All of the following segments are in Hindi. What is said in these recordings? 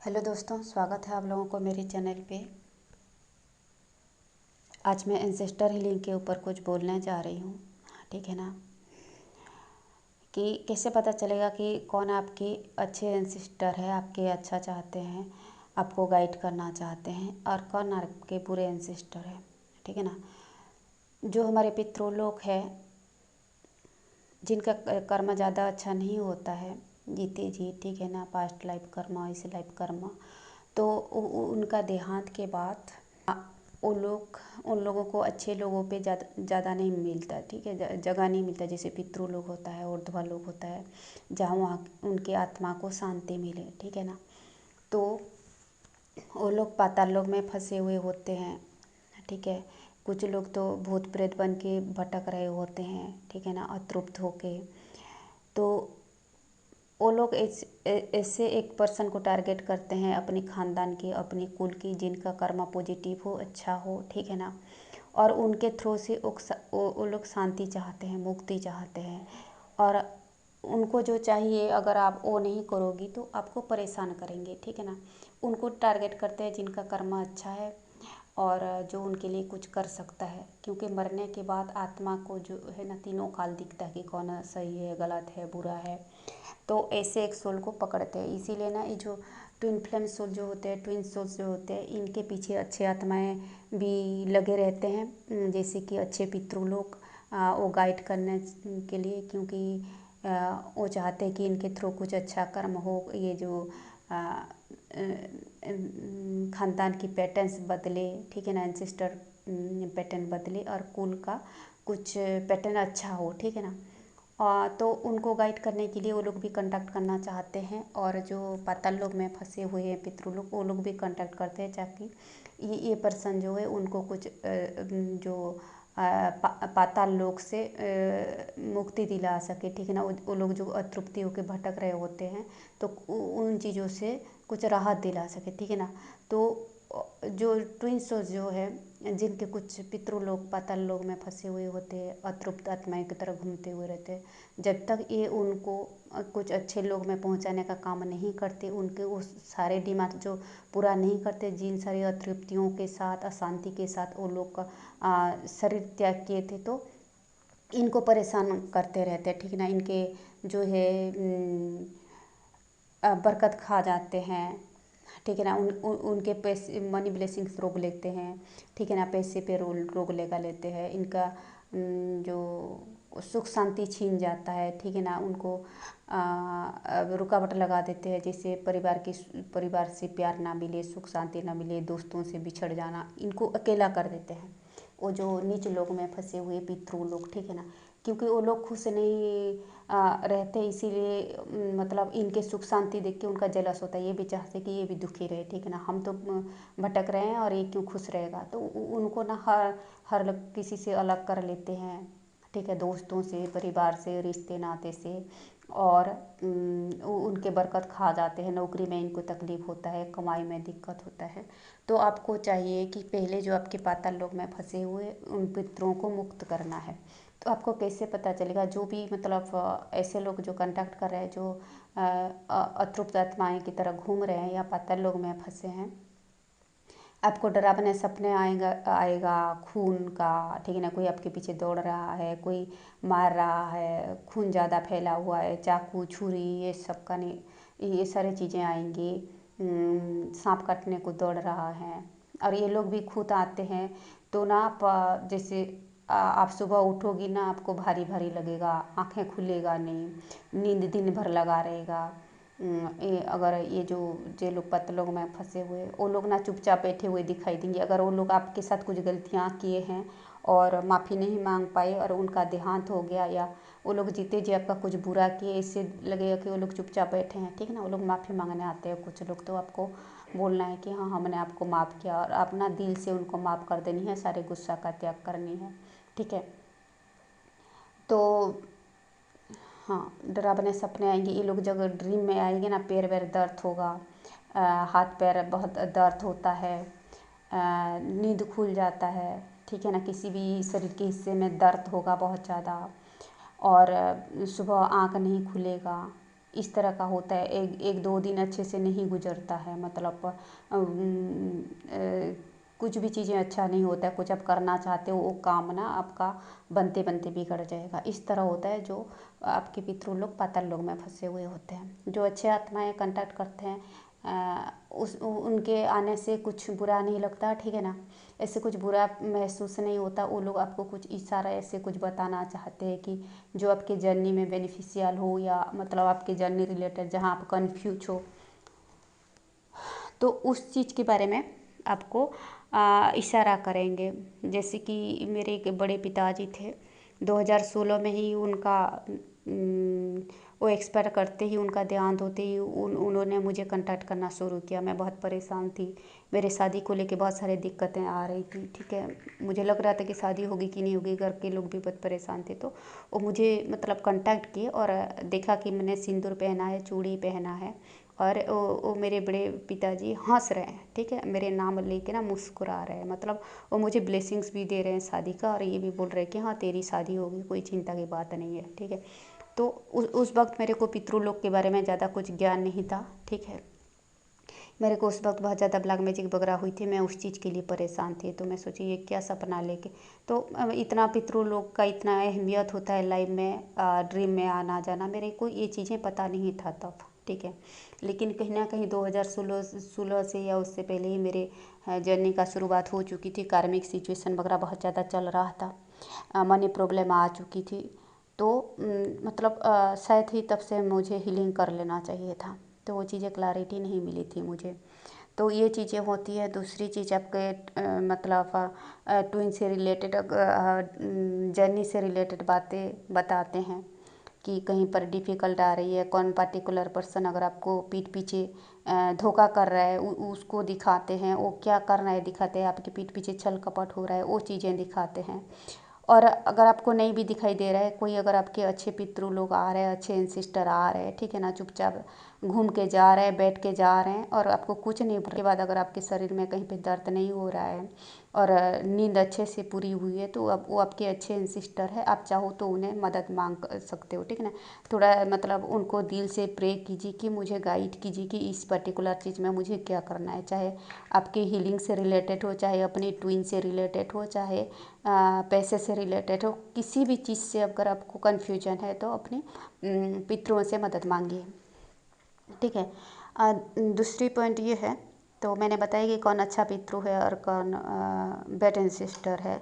हेलो दोस्तों, स्वागत है आप लोगों को मेरे चैनल पे। आज मैं एंसेस्टर हीलिंग के ऊपर कुछ बोलने जा रही हूँ। ठीक है ना, कि कैसे पता चलेगा कि कौन आपके अच्छे एंसेस्टर है, आपके अच्छा चाहते हैं, आपको गाइड करना चाहते हैं, और कौन आपके बुरे एंसेस्टर है। ठीक है ना, जो हमारे पितृलोक है, जिनका कर्म ज़्यादा अच्छा नहीं होता है जीते जी, ठीक है ना, पास्ट लाइफ कर्मा, इस लाइफ कर्मा, तो उनका देहांत के बाद वो लोग उन लोगों को अच्छे लोगों पे ज़्यादा नहीं मिलता। ठीक है, जगह नहीं मिलता। जैसे पितृ लोग होता है, ऊर्ध्वा लोग होता है, जहाँ वहाँ उनके आत्मा को शांति मिले। ठीक है ना, तो वो लोग पाताल लोक में फंसे हुए होते हैं। ठीक है, कुछ लोग तो भूत प्रेत बन के भटक रहे होते हैं। ठीक है ना, अतृप्त होके। तो वो लोग ऐसे एक पर्सन को टारगेट करते हैं, अपने ख़ानदान की, अपनी कुल की, जिनका कर्मा पॉजिटिव हो, अच्छा हो। ठीक है ना, और उनके थ्रू से वो लोग शांति चाहते हैं, मुक्ति चाहते हैं, और उनको जो चाहिए अगर आप वो नहीं करोगी तो आपको परेशान करेंगे। ठीक है ना, उनको टारगेट करते हैं जिनका कर्मा अच्छा है और जो उनके लिए कुछ कर सकता है, क्योंकि मरने के बाद आत्मा को जो है ना, तीनों काल दिखता है कि कौन सही है, गलत है, बुरा है। तो ऐसे एक सोल को पकड़ते हैं। इसीलिए ना, ये जो ट्विन फ्लेम सोल जो होते हैं, ट्विन सोल्स जो होते हैं, इनके पीछे अच्छे आत्माएं भी लगे रहते हैं। जैसे कि अच्छे पितृलोक वो गाइड करने के लिए, क्योंकि वो चाहते हैं कि इनके थ्रू कुछ अच्छा कर्म हो। ये जो खानदान की पैटर्न्स बदले। ठीक है ना, एंसेस्टर पैटर्न बदले और कुल का कुछ पैटर्न अच्छा हो। ठीक है ना, तो उनको गाइड करने के लिए वो लोग भी कांटेक्ट करना चाहते हैं, और जो पाताल लोक में फंसे हुए हैं पितृलोक, वो लोग भी कांटेक्ट करते हैं, ताकि ये पर्सन जो है उनको कुछ जो पाताल लोक से मुक्ति दिला सके। ठीक है ना, वो लोग जो अतृप्ति होकर भटक रहे होते हैं, तो उन चीज़ों से कुछ राहत दिला सके। ठीक है ना, तो जो ट्विन सोल्स जो है, जिनके कुछ पितृलोक पाताल लोक में फंसे हुए होते हैं, अतृप्त आत्माओं की तरह घूमते हुए रहते हैं, जब तक ये उनको कुछ अच्छे लोग में पहुंचाने का काम नहीं करते, उनके उस सारे डिमांड जो पूरा नहीं करते, जिन सारी अतृप्तियों के साथ, अशांति के साथ वो लोग का शरीर त्याग किए थे, तो इनको परेशान करते रहते हैं। ठीक है ना, इनके जो है बरकत खा जाते हैं। ठीक है ना, उनके पैसे, मनी ब्लेसिंग्स रोक लेते हैं। ठीक है ना, पैसे पे रोक लेते हैं। इनका जो सुख शांति छीन जाता है। ठीक है ना, उनको रुकावट लगा देते हैं। जैसे परिवार से प्यार ना मिले, सुख शांति ना मिले, दोस्तों से बिछड़ जाना, इनको अकेला कर देते हैं वो जो नीच लोग में फंसे हुए पितृ लोग। ठीक है ना, क्योंकि वो लोग खुश नहीं रहते, इसीलिए मतलब इनके सुख शांति देख के उनका जलस होता है। ये भी चाहते कि ये भी दुखी रहे। ठीक है ना, हम तो भटक रहे हैं और ये क्यों खुश रहेगा, तो उनको ना हर किसी से अलग कर लेते हैं। ठीक है, दोस्तों से, परिवार से, रिश्ते नाते से, और उनके बरकत खा जाते हैं। नौकरी में इनको तकलीफ होता है, कमाई में दिक्कत होता है। तो आपको चाहिए कि पहले जो आपके पाताल लोक में फंसे हुए उन पितरों को मुक्त करना है। तो आपको कैसे पता चलेगा? जो भी मतलब ऐसे लोग जो कांटेक्ट कर रहे हैं, जो अतृप्त आत्माएं की तरह घूम रहे हैं या पाताल लोक में फंसे हैं, आपको डरावने सपने आएगा खून का। ठीक है ना, कोई आपके पीछे दौड़ रहा है, कोई मार रहा है, खून ज़्यादा फैला हुआ है, चाकू छुरी ये सब का नहीं, ये सारी चीज़ें आएंगी। सांप काटने को दौड़ रहा है, और ये लोग भी खुद आते हैं। तो ना आप जैसे आप सुबह उठोगी ना, आपको भारी भारी लगेगा, आँखें खुलेगा नहीं, नींद दिन भर लगा रहेगा। अगर ये जो लोग पतलों में फंसे हुए, वो लोग ना चुपचाप बैठे हुए दिखाई देंगे। अगर वो लोग आपके साथ कुछ गलतियाँ किए हैं और माफ़ी नहीं मांग पाए और उनका देहांत हो गया, या वो लोग जीते जी आपका कुछ बुरा किए, इससे लगेगा कि वो लोग चुपचाप बैठे हैं। ठीक है ना, वो लोग माफ़ी मांगने आते हैं कुछ लोग, तो आपको बोलना है कि हाँ, हमने आपको माफ़ किया, और अपना दिल से उनको माफ़ कर देनी है, सारे गुस्सा का त्याग करनी है। ठीक है, तो हाँ, डरावने सपने आएंगे। ये लोग जब ड्रीम में आएंगे ना, पैर वैर दर्द होगा, हाथ पैर बहुत दर्द होता है, नींद खुल जाता है। ठीक है ना, किसी भी शरीर के हिस्से में दर्द होगा बहुत ज़्यादा, और सुबह आँख नहीं खुलेगा। इस तरह का होता है। एक एक दो दिन अच्छे से नहीं गुजरता है, मतलब कुछ भी चीज़ें अच्छा नहीं होता है। कुछ आप करना चाहते हो वो काम ना आपका बनते बनते बिगड़ जाएगा। इस तरह होता है जो आपके पितृ लोग पाताल लोक में फंसे हुए होते हैं। जो अच्छे आत्माएं कांटेक्ट करते हैं उनके आने से कुछ बुरा नहीं लगता, ठीक है ना। ऐसे कुछ बुरा महसूस नहीं होता। वो लोग आपको कुछ इशारा ऐसे कुछ बताना चाहते हैं कि जो आपके जर्नी में बेनिफिशियल हो, या मतलब आपके जर्नी रिलेटेड जहाँ आप कन्फ्यूज हो, तो उस चीज़ के बारे में आपको इशारा करेंगे। जैसे कि मेरे एक बड़े पिताजी थे, 2016 में ही उनका वो एक्सपायर करते ही, उनका देहांत होते ही उन्होंने मुझे कांटेक्ट करना शुरू किया। मैं बहुत परेशान थी, मेरे शादी को लेके बहुत सारी दिक्कतें आ रही थी, ठीक है। मुझे लग रहा था कि शादी होगी कि नहीं होगी, घर के लोग भी बहुत परेशान थे। तो वो मुझे मतलब कांटेक्ट किए और देखा कि मैंने सिंदूर पहना है, चूड़ी पहना है, और वो मेरे बड़े पिताजी हंस रहे हैं, ठीक है, मेरे नाम लेके ना मुस्कुरा रहे हैं। मतलब वो मुझे ब्लेसिंग्स भी दे रहे हैं शादी का, और ये भी बोल रहे हैं कि हाँ तेरी शादी होगी, कोई चिंता की बात नहीं है, ठीक है। तो उस वक्त मेरे को पितृलोक के बारे में ज़्यादा कुछ ज्ञान नहीं था, ठीक है। मेरे को उस वक्त बहुत ज़्यादा ब्लैक मैजिक वगैरह हुई थी, मैं उस चीज़ के लिए परेशान थी। तो मैं सोची ये क्या सपना लेके, तो इतना पितृलोक का इतना अहमियत होता है लाइफ में, ड्रीम में आना जाना, मेरे को ये चीज़ें पता नहीं था तब, ठीक है। लेकिन कहीं ना कहीं 2016 से या उससे पहले ही मेरे जर्नी का शुरुआत हो चुकी थी। कार्मिक सिचुएशन वगैरह बहुत ज़्यादा चल रहा था, मनी प्रॉब्लम आ चुकी थी। तो मतलब शायद ही तब से मुझे हीलिंग कर लेना चाहिए था, तो वो चीज़ें क्लैरिटी नहीं मिली थी मुझे। तो ये चीज़ें होती है। दूसरी चीज़ आपके मतलब ट्विन से रिलेटेड जर्नी से रिलेटेड बातें बताते हैं कि कहीं पर डिफ़िकल्ट आ रही है, कौन पार्टिकुलर पर्सन अगर आपको पीठ पीछे धोखा कर रहा है उसको दिखाते हैं। वो क्या कर रहा है दिखाते हैं, आपकी पीठ पीछे छल कपट हो रहा है वो चीज़ें दिखाते हैं। और अगर आपको नहीं भी दिखाई दे रहा है, कोई अगर आपके अच्छे पितृ लोग आ रहे हैं, अच्छे एंसिस्टर आ रहे हैं, ठीक है ना, चुपचाप घूम के जा रहे हैं, बैठ के जा रहे हैं, और आपको कुछ नहीं के बाद अगर आपके शरीर में कहीं पे दर्द नहीं हो रहा है और नींद अच्छे से पूरी हुई है, तो अब वो आपके अच्छे एंसिस्टर है। आप चाहो तो उन्हें मदद मांग सकते हो, ठीक है ना। थोड़ा मतलब उनको दिल से प्रे कीजिए कि मुझे गाइड कीजिए कि इस पर्टिकुलर चीज़ में मुझे क्या करना है, चाहे आपकी हीलिंग से रिलेटेड हो, चाहे अपनी ट्विन से रिलेटेड हो, चाहे पैसे से रिलेटेड हो, किसी भी चीज़ से अगर आपको कन्फ्यूजन है तो अपने पितरों से मदद मांगिए, ठीक है। दूसरी पॉइंट ये है, तो मैंने बताया कि कौन अच्छा पितृ है और कौन बैड एंसेस्टर है।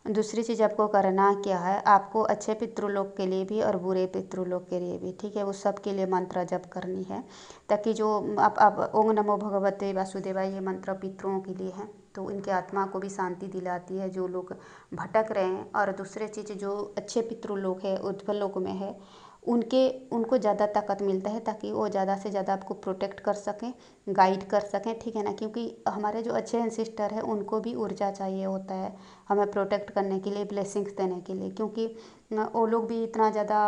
दूसरी चीज़ आपको करना क्या है, आपको अच्छे पितृलोक के लिए भी और बुरे पितृलोक के लिए भी, ठीक है, वो सब के लिए मंत्र जप करनी है, ताकि जो आप ओम नमो भगवते वासुदेवाय ये मंत्र पितरों के लिए है, तो इनके आत्मा को भी शांति दिलाती है जो लोग भटक रहे हैं। और दूसरी चीज़ जो अच्छे पितृलोक है, ऊर्ध्व लोक में है, उनको ज़्यादा ताकत मिलता है, ताकि वो ज़्यादा से ज़्यादा आपको प्रोटेक्ट कर सकें, गाइड कर सकें, ठीक है ना। क्योंकि हमारे जो अच्छे एंसिस्टर हैं उनको भी ऊर्जा चाहिए होता है हमें प्रोटेक्ट करने के लिए, ब्लेसिंग्स देने के लिए, क्योंकि वो लोग भी इतना ज़्यादा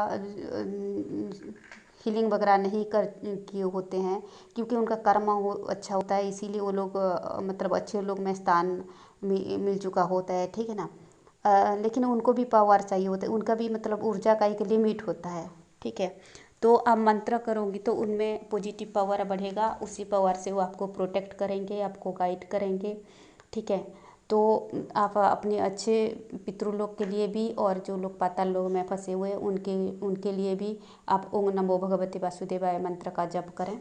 हीलिंग वगैरह नहीं कर किए होते हैं, क्योंकि उनका कर्म अच्छा होता है, इसीलिए वो लोग मतलब अच्छे लोग में स्थान मिल चुका होता है, ठीक है ना। लेकिन उनको भी पावर चाहिए होता है, उनका भी मतलब ऊर्जा का एक लिमिट होता है, ठीक है। तो आप मंत्र करोगी तो उनमें पॉजिटिव पावर बढ़ेगा, उसी पावर से वो आपको प्रोटेक्ट करेंगे, आपको गाइड करेंगे, ठीक है। तो आप अपने अच्छे पितृलोक के लिए भी और जो लोग पाताल लोक में फंसे हुए हैं उनके लिए भी आप ओम नमो भगवते वासुदेवाय मंत्र का जप करें,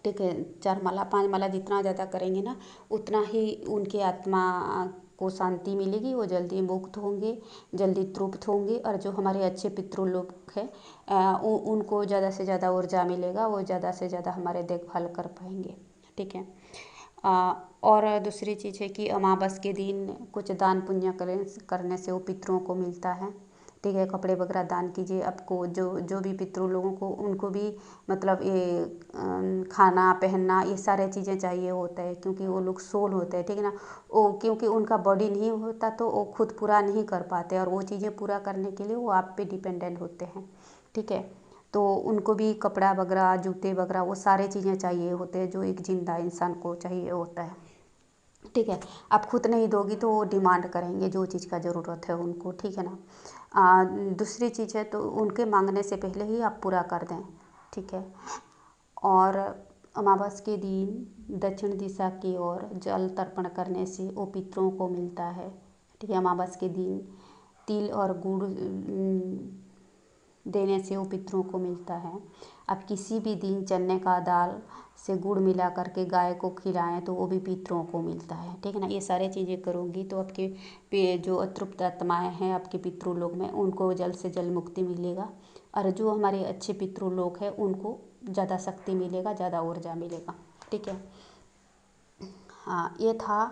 ठीक है। 4 माला 5 माला जितना ज़्यादा करेंगे ना, उतना ही उनकी आत्मा को शांति मिलेगी, वो जल्दी मुक्त होंगे, जल्दी तृप्त होंगे। और जो हमारे अच्छे पितृ लोग हैं उनको ज़्यादा से ज़्यादा ऊर्जा मिलेगा, वो ज़्यादा से ज़्यादा हमारे देखभाल कर पाएंगे, ठीक है। और दूसरी चीज़ है कि अमावस के दिन कुछ दान पुण्य करने से वो पितरों को मिलता है, ठीक है। कपड़े वगैरह दान कीजिए। आपको जो भी पितृ लोगों को उनको भी मतलब ये खाना पहनना ये सारे चीज़ें चाहिए होता है, क्योंकि वो लोग सोल होते हैं, ठीक है ना। वो क्योंकि उनका बॉडी नहीं होता तो वो खुद पूरा नहीं कर पाते, और वो चीज़ें पूरा करने के लिए वो आप पे डिपेंडेंट होते हैं, ठीक है। तो उनको भी कपड़ा वगैरह, जूते वगैरह, वो सारे चीज़ें चाहिए होते हैं जो एक जिंदा इंसान को चाहिए होता है, ठीक है। आप खुद नहीं दोगी तो वो डिमांड करेंगे जो चीज़ का ज़रूरत है उनको, ठीक है ना। दूसरी चीज़ है तो उनके मांगने से पहले ही आप पूरा कर दें, ठीक है। और अमावस के दिन दक्षिण दिशा की ओर जल तर्पण करने से वो पितरों को मिलता है। ठीक है, अमावस के दिन तिल और गुड़ देने से वो पितरों को मिलता है। आप किसी भी दिन चने का दाल से गुड़ मिला करके गाय को खिलाएं तो वो भी पितरों को मिलता है। ठीक है ना, ये सारे चीज़ें करूँगी तो आपके जो अतृप्त आत्माएं हैं आपके पितृलोक में उनको जल्द से जल्द मुक्ति मिलेगा, और जो हमारे अच्छे पितृलोक है उनको ज़्यादा शक्ति मिलेगा, ज़्यादा ऊर्जा मिलेगा। ठीक है, हाँ, ये था